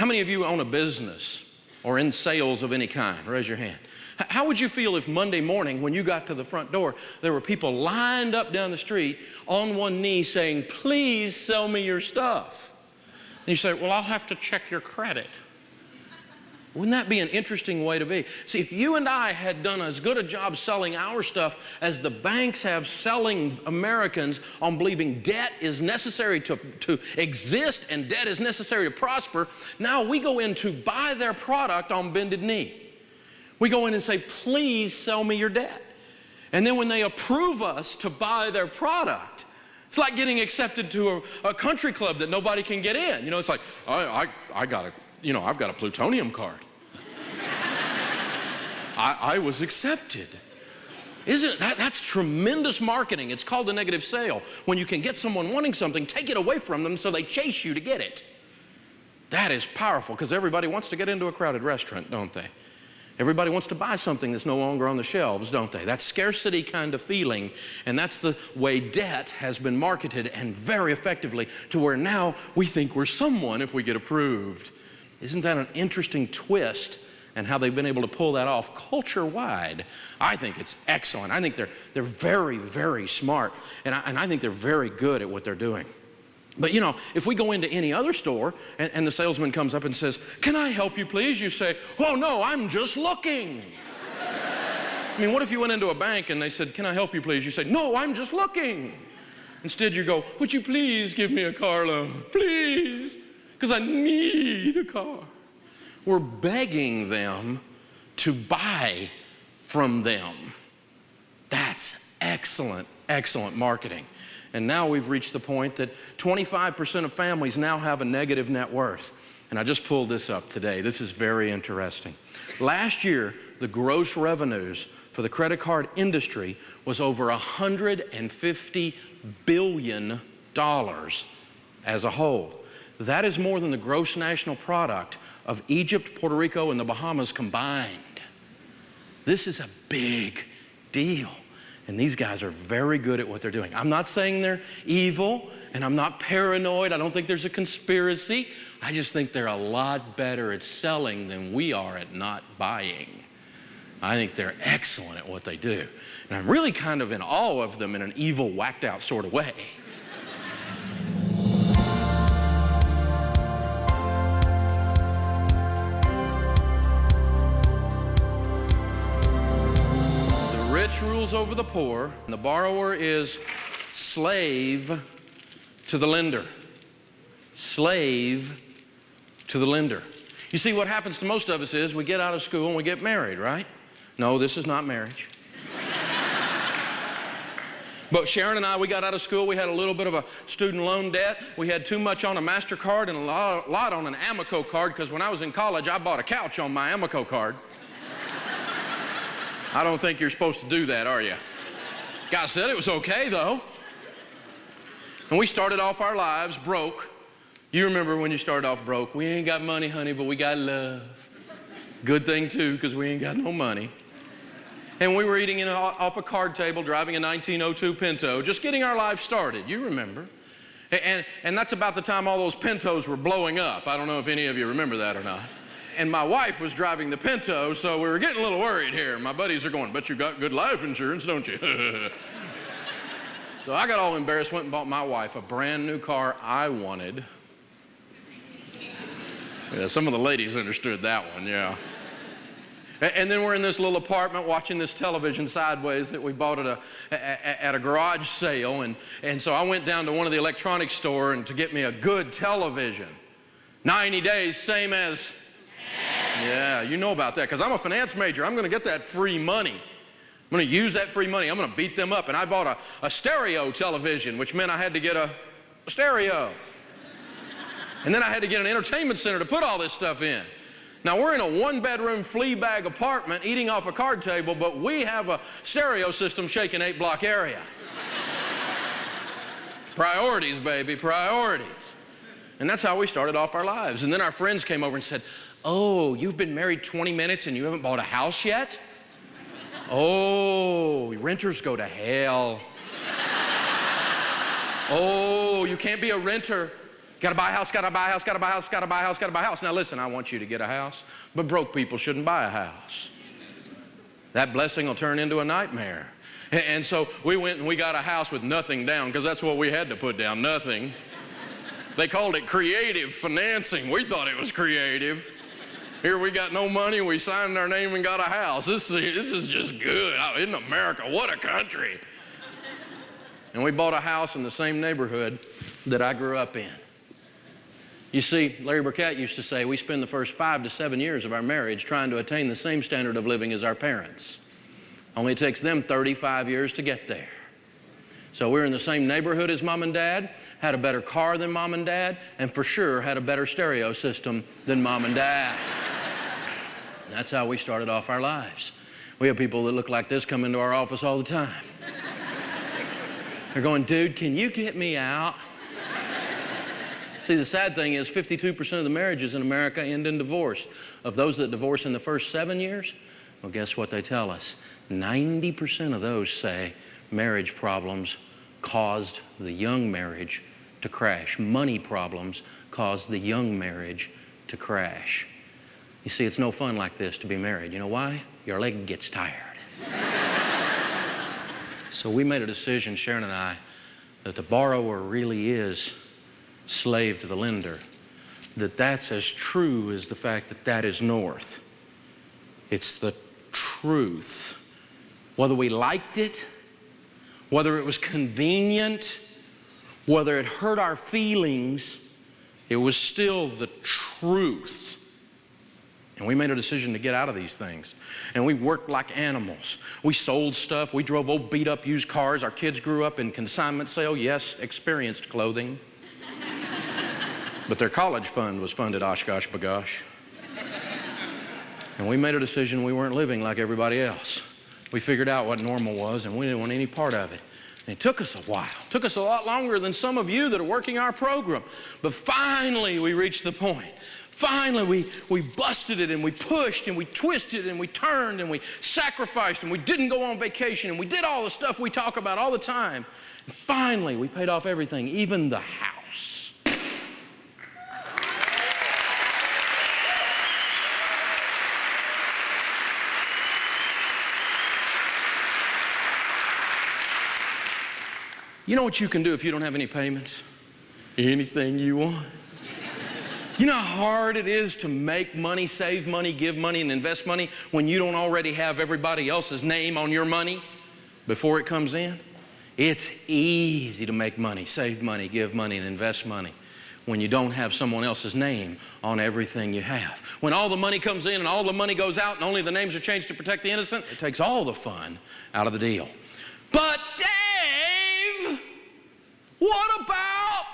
many of you own a business or in sales of any kind? Raise your hand. How would you feel if Monday morning when you got to the front door, there were people lined up down the street on one knee saying, please sell me your stuff? And you say, well, I'll have to check your credit. Wouldn't that be an interesting way to be? See, if you and I had done as good a job selling our stuff as the banks have selling Americans on believing debt is necessary to exist and debt is necessary to prosper, now we go in to buy their product on bended knee. We go in and say, please sell me your debt. And then when they approve us to buy their product, it's like getting accepted to a country club that nobody can get in. You know, it's like, I've got a plutonium card. I was accepted. Isn't that's tremendous marketing? It's called a negative sale. When you can get someone wanting something, take it away from them so they chase you to get it. That is powerful because everybody wants to get into a crowded restaurant, don't they? Everybody wants to buy something that's no longer on the shelves, don't they? That scarcity kind of feeling, and that's the way debt has been marketed, and very effectively, to where now we think we're someone if we get approved. Isn't that an interesting twist and how they've been able to pull that off culture-wide? I think it's excellent. I think they're very, very smart, and I think they're very good at what they're doing. But you know, if we go into any other store and the salesman comes up and says, can I help you please? You say, oh no, I'm just looking. I mean, what if you went into a bank and they said, can I help you please? You say, no, I'm just looking. Instead you go, would you please give me a car loan? Please, because I need a car. We're begging them to buy from them. That's excellent, excellent marketing. And now we've reached the point that 25% of families now have a negative net worth. And I just pulled this up today. This is very interesting. Last year, the gross revenues for the credit card industry was over $150 billion as a whole. That is more than the gross national product of Egypt, Puerto Rico, and the Bahamas combined. This is a big deal. And these guys are very good at what they're doing. I'm not saying they're evil, and I'm not paranoid. I don't think there's a conspiracy. I just think they're a lot better at selling than we are at not buying. I think they're excellent at what they do. And I'm really kind of in awe of them in an evil, whacked out sort of way. Rules over the poor, and the borrower is slave to the lender. Slave to the lender. You see, what happens to most of us is we get out of school and we get married, right? No, this is not marriage. But Sharon and I, we got out of school, we had a little bit of a student loan debt. We had too much on a MasterCard and a lot on an Amoco card, because when I was in college, I bought a couch on my Amoco card. I don't think you're supposed to do that, are you? Guy said it was okay, though. And we started off our lives broke. You remember when you started off broke. We ain't got money, honey, but we got love. Good thing, too, because we ain't got no money. And we were eating off a card table, driving a 1902 Pinto, just getting our lives started. You remember. And that's about the time all those Pintos were blowing up. I don't know if any of you remember that or not. And my wife was driving the Pinto, so we were getting a little worried here. My buddies are going, bet you got good life insurance, don't you? So I got all embarrassed, went and bought my wife a brand new car I wanted. Yeah, some of the ladies understood that one, yeah. And then we're in this little apartment watching this television sideways that we bought at a garage sale. And so I went down to one of the electronics store and to get me a good television. 90 days, same as... Yeah, you know about that, because I'm a finance major. I'm going to get that free money. I'm going to use that free money. I'm going to beat them up. And I bought a stereo television, which meant I had to get a stereo. And then I had to get an entertainment center to put all this stuff in. Now, we're in a one-bedroom flea bag apartment eating off a card table, but we have a stereo system shaking 8-block area. Priorities, baby, priorities. And that's how we started off our lives. And then our friends came over and said, oh, you've been married 20 minutes and you haven't bought a house yet? Oh, renters go to hell. Oh, you can't be a renter. Got to buy a house, got to buy a house, got to buy a house, got to buy a house, got to buy a house. Now listen, I want you to get a house, but broke people shouldn't buy a house. That blessing will turn into a nightmare. And so we went and we got a house with nothing down, because that's what we had to put down, nothing. They called it creative financing. We thought it was creative. Here we got no money, we signed our name and got a house. This is just good. In America, what a country. And we bought a house in the same neighborhood that I grew up in. You see, Larry Burkett used to say, we spend the first 5 to 7 years of our marriage trying to attain the same standard of living as our parents. Only it takes them 35 years to get there. So we're in the same neighborhood as mom and dad, had a better car than mom and dad, and for sure had a better stereo system than mom and dad. That's how we started off our lives. We have people that look like this come into our office all the time. They're going, dude, can you get me out? See, the sad thing is 52% of the marriages in America end in divorce. Of those that divorce in the first 7 years, well, guess what they tell us? 90% of those say marriage problems caused the young marriage to crash. Money problems caused the young marriage to crash. You see, it's no fun like this to be married. You know why? Your leg gets tired. So we made a decision, Sharon and I, that the borrower really is slave to the lender. That's as true as the fact that that is north. It's the truth. Whether we liked it, whether it was convenient, whether it hurt our feelings, it was still the truth. And we made a decision to get out of these things. And we worked like animals. We sold stuff. We drove old beat up used cars. Our kids grew up in consignment sale. Yes, experienced clothing. But their college fund was funded Oshkosh Bagosh. And we made a decision we weren't living like everybody else. We figured out what normal was, and we didn't want any part of it. And it took us a while. It took us a lot longer than some of you that are working our program. But finally, we reached the point. Finally, we busted it, and we pushed, and we twisted, and we turned, and we sacrificed, and we didn't go on vacation, and we did all the stuff we talk about all the time. And finally, we paid off everything, even the house. You know what you can do if you don't have any payments? Anything you want. You know how hard it is to make money, save money, give money, and invest money when you don't already have everybody else's name on your money before it comes in? It's easy to make money, save money, give money, and invest money when you don't have someone else's name on everything you have. When all the money comes in and all the money goes out and only the names are changed to protect the innocent, it takes all the fun out of the deal. But Dave, what about?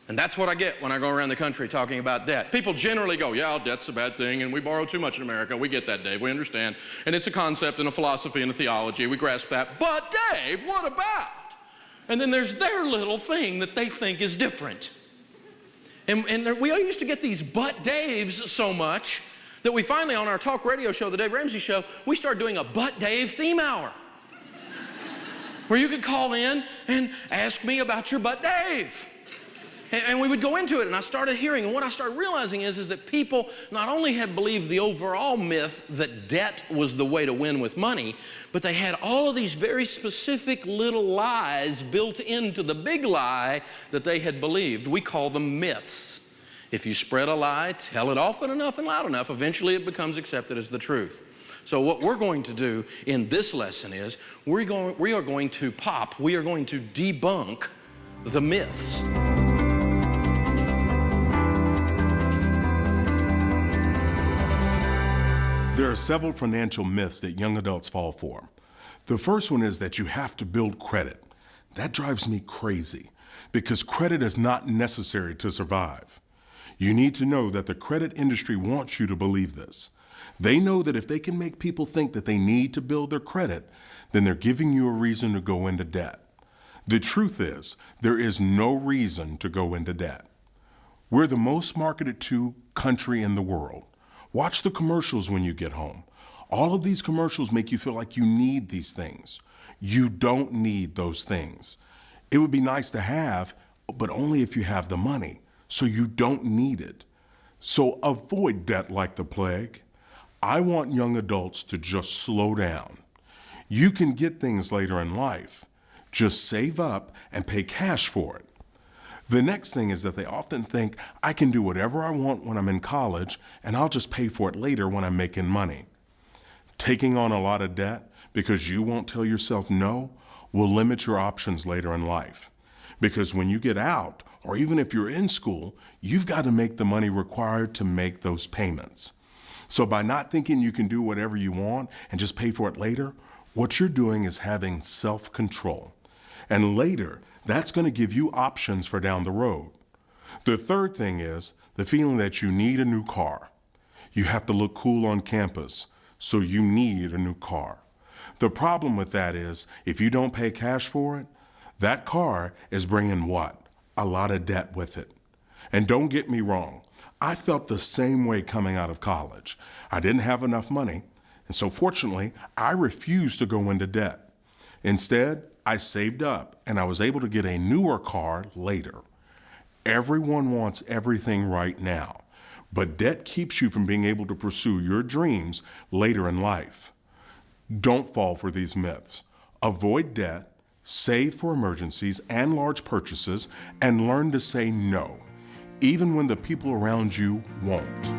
And that's what I get when I go around the country talking about debt. People generally go, yeah, debt's a bad thing, and we borrow too much in America. We get that, Dave. We understand. And it's a concept and a philosophy and a theology. We grasp that. But Dave, what about? And then there's their little thing that they think is different. And we all used to get these but Daves so much that we finally, on our talk radio show, the Dave Ramsey Show, we started doing a But Dave theme hour where you could call in and ask me about your But Dave. And we would go into it, and I started hearing, and what I started realizing is that people not only had believed the overall myth that debt was the way to win with money, but they had all of these very specific little lies built into the big lie that they had believed. We call them myths. If you spread a lie, tell it often enough and loud enough, eventually it becomes accepted as the truth. So what we're going to do in this lesson is we are going to debunk the myths. There are several financial myths that young adults fall for. The first one is that you have to build credit. That drives me crazy because credit is not necessary to survive. You need to know that the credit industry wants you to believe this. They know that if they can make people think that they need to build their credit, then they're giving you a reason to go into debt. The truth is, there is no reason to go into debt. We're the most marketed to country in the world. Watch the commercials when you get home. All of these commercials make you feel like you need these things. You don't need those things. It would be nice to have, but only if you have the money. so you don't need it. So avoid debt like the plague. I want young adults to just slow down. You can get things later in life. Just save up and pay cash for it. The next thing is that they often think, I can do whatever I want when I'm in college, and I'll just pay for it later when I'm making money. Taking on a lot of debt because you won't tell yourself no will limit your options later in life. Because when you get out, or even if you're in school, you've got to make the money required to make those payments. So by not thinking you can do whatever you want and just pay for it later, what you're doing is having self-control. And later, that's going to give you options for down the road. The third thing is the feeling that you need a new car. You have to look cool on campus, so you need a new car. The problem with that is if you don't pay cash for it, that car is bringing what? A lot of debt with it. And don't get me wrong, I felt the same way coming out of college. I didn't have enough money, and so fortunately, I refused to go into debt. Instead, I saved up and I was able to get a newer car later. Everyone wants everything right now, but debt keeps you from being able to pursue your dreams later in life. Don't fall for these myths. Avoid debt, save for emergencies and large purchases, and learn to say no, even when the people around you won't.